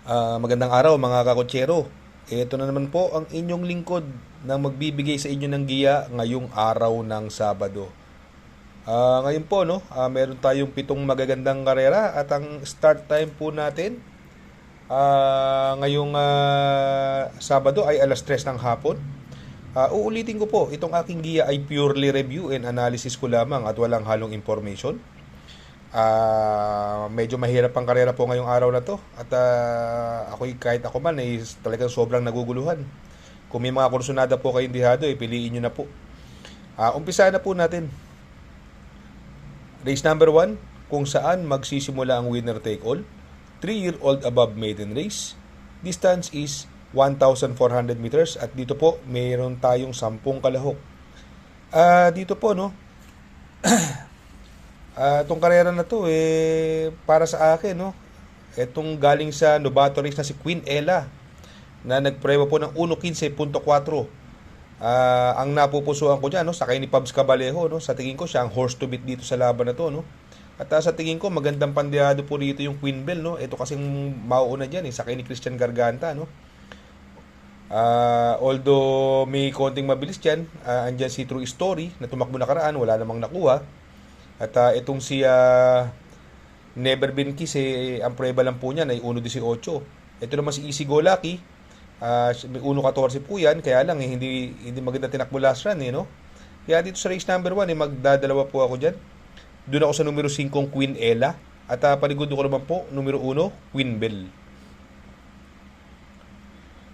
Magandang araw mga kakotsero. Ito na naman po ang inyong lingkod na magbibigay sa inyo ng giya ngayong araw ng Sabado. Ngayon po no, meron tayong 7 magagandang karera at ang start time po natin ngayong Sabado ay alas 3 ng hapon. Uulitin ko po, itong aking giya ay purely review and analysis ko lamang at walang halong information. Medyo mahirap ang karera po ngayong araw na to at kahit ako man ay talagang sobrang naguguluhan. Kung may mga kursunada po kayong dihado, piliin nyo na po. Umpisa na po natin. Race number 1, kung saan magsisimula ang winner take all. 3-year-old above maiden race. Distance is 1,400 meters at dito po mayroon tayong 10 kalahok. Dito po no, itong karera na to para sa akin no. Itong galing sa novato race na si Queen Ella na nagprema po ng 1:15.4. Ang napupusuan ko diyan no, sakay ni Pabs Cabalejo no. Sa tingin ko siya ang horse to beat dito sa laban na to no. At sa tingin ko magandang pandehado po dito yung Queen Bell no. Ito kasing mauuna diyan sakay ni Christian Garganta no. Although may konting mabilis diyan, andyan si True Story na tumakbo nakaraan, wala namang nakuha. At itong si Never Been Kiss, ang prueba lang po niyan ay 1.18. Ito naman si Easy Go Lucky, may 1.14 po yan, kaya lang hindi maganda tinakbo last run no? Kaya dito sa race number 1, magdadalawa po ako dyan. Doon ako sa numero 5, Queen Ella. At paligod ko naman po, numero 1, Queen Bell.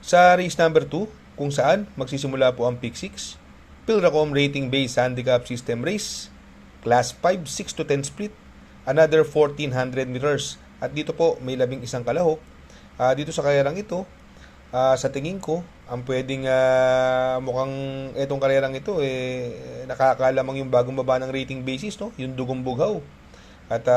Sa race number 2, kung saan magsisimula po ang pick 6, Pilracom Rating Based Handicap System Race, Class 5, 6 to 10 split, another 1,400 meters. At dito po, may 11 kalahok. Dito sa karerang ito, sa tingin ko, ang pwedeng mukhang itong karerang ito, nakakalamang yung bagong baba ng rating basis, no? Yung Dugong Bughaw. At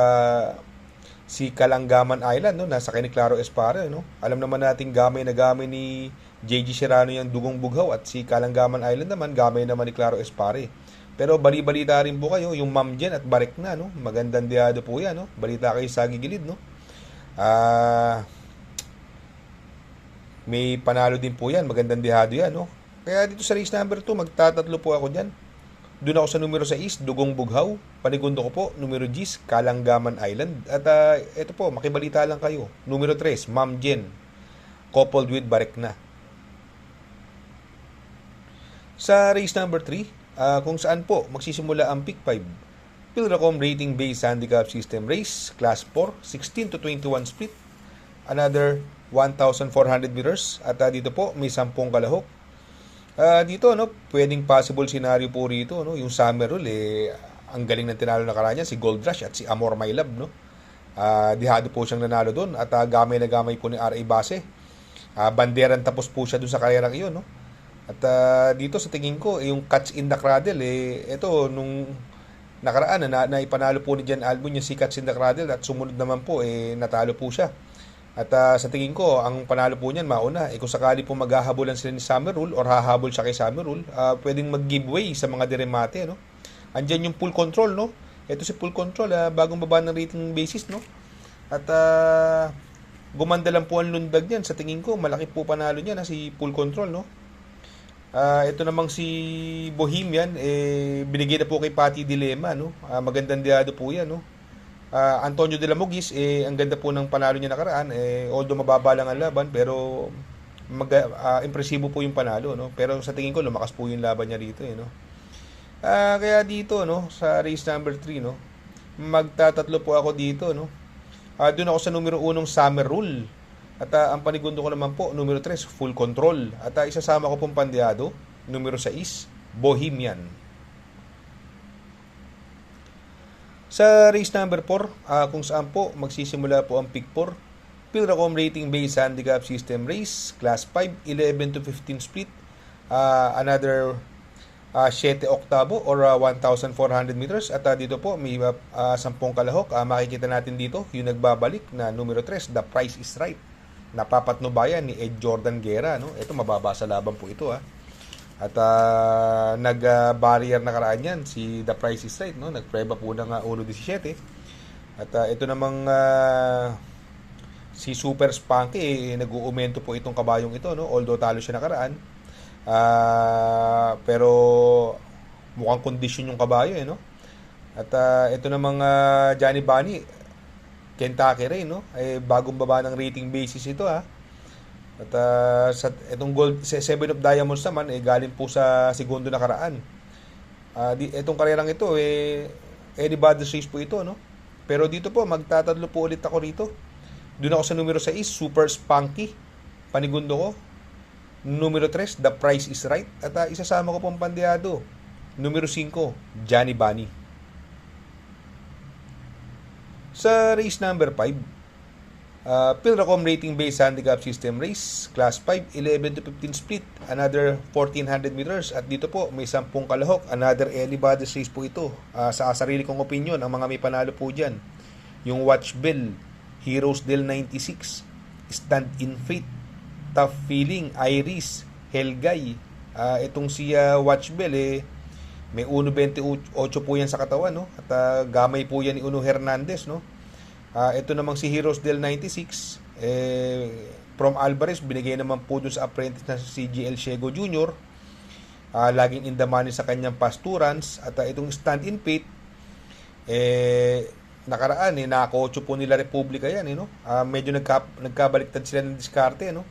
si Calanggaman Island, no? Nasa kay ni Claro Espare, no? Alam naman natin gamay na gamay ni JG Serrano yung Dugong Bughaw at si Calanggaman Island naman, gamay naman ni Claro Espare. Pero bali-balita rin po kayo, yung Ma'am Jen at Barek na, no? Magandang diado po yan, no? Balita kayo sa gigilid, no? May panalo din po yan, magandang dihado yan, no? Kaya dito sa race number 2, magtatatlo po ako dyan. Doon ako sa numero 6, Dugong Bughaw. Panigundo ko po, numero 10, Calanggaman Island. At ito po, makibalita lang kayo. Numero 3, Ma'am Jen, coupled with Barek na. Sa race number 3, kung saan po magsisimula ang pick 5, Pilracom Rating Based Handicap System Race, Class 4, 16 to 21 split, another 1,400 meters. At dito po may 10 kalahok. Dito no, pwedeng possible scenario po rito no, yung Summer Rule ang galing ng tinalo na karanya si Gold Rush at si Amor My Love no. Dihado po siyang nanalo doon at gamay na gamay po ni R.A. Base. Banderan tapos po siya doon sa karerang iyon no. At dito sa tingin ko, yung Catch in the Cradle, ito, nung nakaraan, naipanalo po ni Jan Albon yung si Catch in the Cradle at sumunod naman po, natalo po siya. At sa tingin ko, ang panalo po niyan, mauna. Kung sakali po maghahabulan sila ni Summer Rule or hahabol siya kay Summer Rule, pwedeng mag-giveaway sa mga diremate, no? Andyan yung full control, no? Ito si full control, bagong baba ng rating basis, no? At gumanda lang po ang lundag niyan. Sa tingin ko, malaki po panalo niyan, si full control, no? Ito namang si Bohemian, binigay na po kay Patty Dilema, no? Magandang diado po yan, no? Antonio de la Mugis, ang ganda po ng panalo niya nakaraan, although mababa lang ang laban, pero impresibo po yung panalo, no? Pero sa tingin ko, lumakas po yung laban niya rito, no? Kaya dito, no, sa race number 3, no, magtatatlo po ako dito, no? Doon ako sa numero 1, Summer Rule. At ang panigundo ko naman po, numero 3, Full Control. At isasama ko pong pandeado, numero 6, Bohemian. Sa race number 4, kung saan po magsisimula po ang pick 4, Pilracom Rating Based Handicap System Race, Class 5, 11 to 15 split, another 7 oktabo or 1,400 meters. At dito po may 10 kalahok. Makikita natin dito yung nagbabalik na numero 3, The Price is Right. Napapatnubayan ni Ed Jordan Guerra, no? Ito mababa sa laban po ito At nag-barrier na karaan yan si The Price is Right, no? Nagpreba po ng 1.17. At ito namang si Super Spunky, nag-uumento po itong kabayong ito, no? Although talo siya nakaraan. Pero mukhang kondisyon yung kabayo, no? At ito namang Johnny Bunny, Kentucky rin, no? Bagong baba ng rating basis ito, ha. At sa itong gold, 7 of Diamonds naman, galing po sa segundo nakaraan. Itong karerang ito, anybody's race po ito, no? Pero dito po, magtatatlo po ulit ako rito. Doon ako sa numero 6, Super Spunky. Panigundo ko. Numero 3, The Price is Right. At isasama ko pong pandiado. Numero 5, Johnny Bunny. Sa race number 5, Pilracom rating based handicap system race, class 5, 11 to 15 split, another 1400 meters. At dito po, may 10 kalahok, another anybody's race po ito. Sa sarili kong opinion, ang mga may panalo po dyan, yung Watch Bell, Heroes Del 96, Stand in Faith, Tough Feeling, Iris, Helgay. Itong si Watch Bell, may 1.28 po yan sa katawan, no? At gamay po yan ni Uno Hernandez, no? Ito namang si Heroes Del 96, from Alvarez, binigay naman po dun sa apprentice na si GL Ciego Jr. Laging in the money sa kanyang pasturans. At itong Stand in Faith, nakaraan, naka-8 po nila Republika yan, no? Medyo nagkabaliktad sila ng diskarte, no?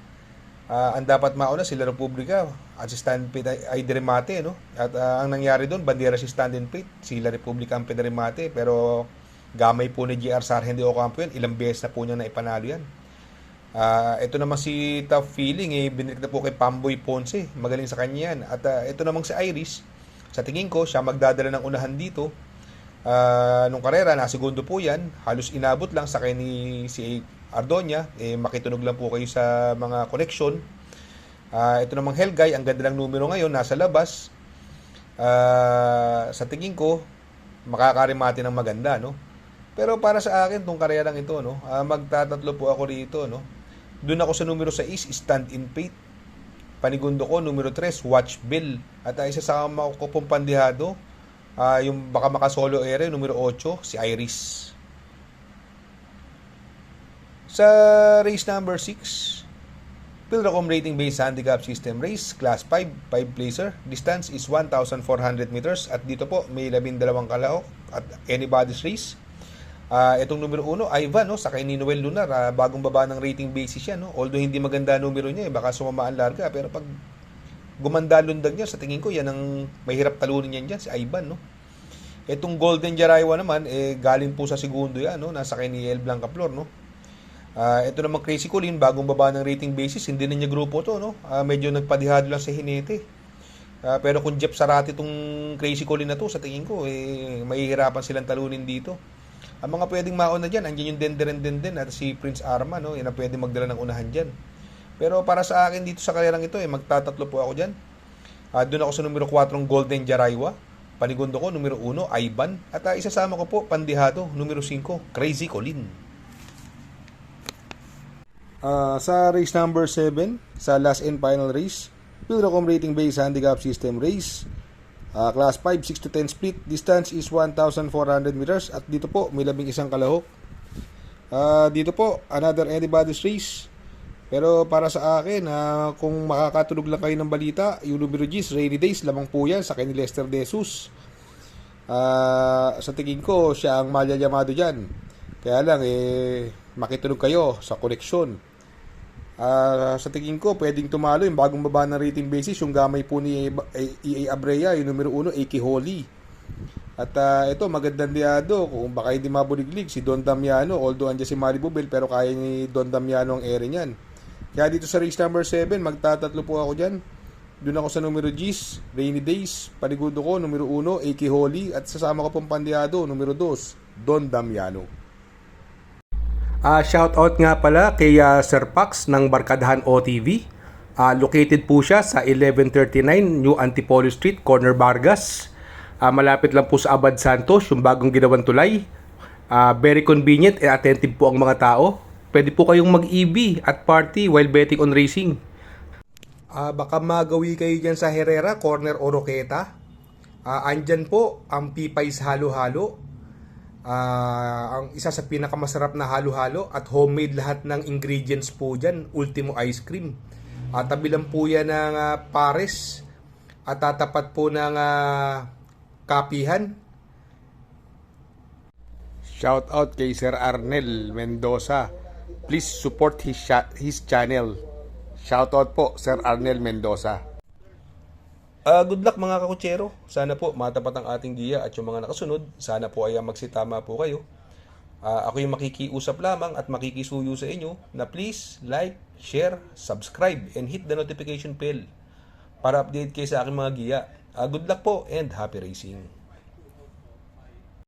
Ang dapat mauna sila Republika at si Stand in Faith ay Deremate, no? At ang nangyari doon, bandera si Stand in Faith, sila Republika ang Deremate, pero gamay po ni GR Sargent de Ocampo yan, ilang beses na po niya na ipanalo yan. Ito naman si Tough Feeling, binalik na po kay Pamboy Ponce, magaling sa kanya yan. At ito namang si Iris, sa tingin ko siya magdadala ng unahan dito. Nung karera, segundo po yan, halos inabot lang sa kay ni si Ardoña, makitunog lang po kayo sa mga connection. Ito namang Helgay, ang ganda ng numero ngayon, nasa labas. Sa tingin ko, makakarimati ng maganda, no? Pero para sa akin, tong karerang ito, no, magtatatlo po ako rito, no? Doon ako sa numero 6, Stand in Faith. Panigundo ko, numero 3, Watch Bell. At isasama ko pong pandihado, yung baka makasolo ere, numero 8, si Iris. Sa race number 6, Pilracom rating based handicap system race, class 5, 5 placer. Distance is 1,400 meters. At dito po, may 12 kalahok at anybody's race. Itong numero 1, Ivan, no, sa kay ni Noel Lunar, bagong baba ng rating basis yan, no? Although hindi maganda numero niya, baka sumama ang larga, pero pag gumanda lundag niya, sa tingin ko yan ang mahirap talunin yan dyan, si Ivan, no? Itong Golden Jaraywa naman, galing po sa segundo yan, no? Nasa kay ni El Blancaflor, no? Ito naman Crazy Colin, bagong baba ng rating basis, hindi na niya grupo to, no? Medyo nagpadihado lang sa Hinete. Pero kung Jeff Sarati itong Crazy Colin na to, sa tingin ko, mahihirapan silang talunin dito. Ang mga pwedeng mauna dyan, andyan yung Denden at si Prince Arma, no? Yan ang pwedeng magdala ng unahan dyan. Pero para sa akin dito sa karerang ito, magtatatlo po ako dyan. Doon ako sa numero 4, Golden Jaraywa. Panigundo ko, numero 1, Ivan. At isasama ko po, pandihado, numero 5, Crazy Colin. Sa race number 7, sa last and final race, Pilracom rating based handicap system race, class 5, 6 to 10 split. Distance is 1,400 meters. At dito po, may 11 kalahok. Dito po, another anybody's race. Pero para sa akin, kung makakatulog lang kayo ng balita, yung numero G's, Rainy Days, lamang po yan sa kay ni Lester De Jesus. Sa tingin ko, siya ang malyayamado dyan. Kaya lang, makitulog kayo sa koleksyon. Sa tingin ko, pwedeng tumalo yung bagong baba ng rating basis, yung gamay po ni EA Abrea, yung numero 1, Aki Holly. At ito, magandang diado, kung baka hindi mabuliglig, si Don Damiano, although andyan si Malibu Bell, pero kaya ni Don Damiano ang ere niyan. Kaya dito sa race number 7, magtatatlo po ako dyan. Doon ako sa numero G's, Rainy Days. Panigundo ko, numero 1, Aki Holly. At sasama ko pong pandiado, numero 2, Don Damiano. Shoutout nga pala kay Sir Pax ng Barkadahan OTV. Located po siya sa 1139 New Antipolo Street, Corner Vargas. Malapit lang po sa Abad Santos, yung bagong ginawang tulay. Very convenient and attentive po ang mga tao. Pwede po kayong mag-EB at party while betting on racing. Baka magawi kayo dyan sa Herrera, Corner Oroqueta. Andyan po ang Pipay's Halo-Halo. Ang isa sa pinakamasarap na halo-halo at homemade lahat ng ingredients po dyan, Ultimo Ice Cream. Tabi lang po yan ng pares at tatapat po ng kapihan. Shout out kay Sir Arnel Mendoza. Please support his channel. Shout out po Sir Arnel Mendoza. Good luck mga kakutsero. Sana po matapat ang ating giya at yung mga nakasunod, sana po ay magsitama po kayo. Ako yung makikiusap lamang at makikisuyo sa inyo na please like, share, subscribe, and hit the notification bell para update kayo sa aking mga giya. Good luck po and happy racing!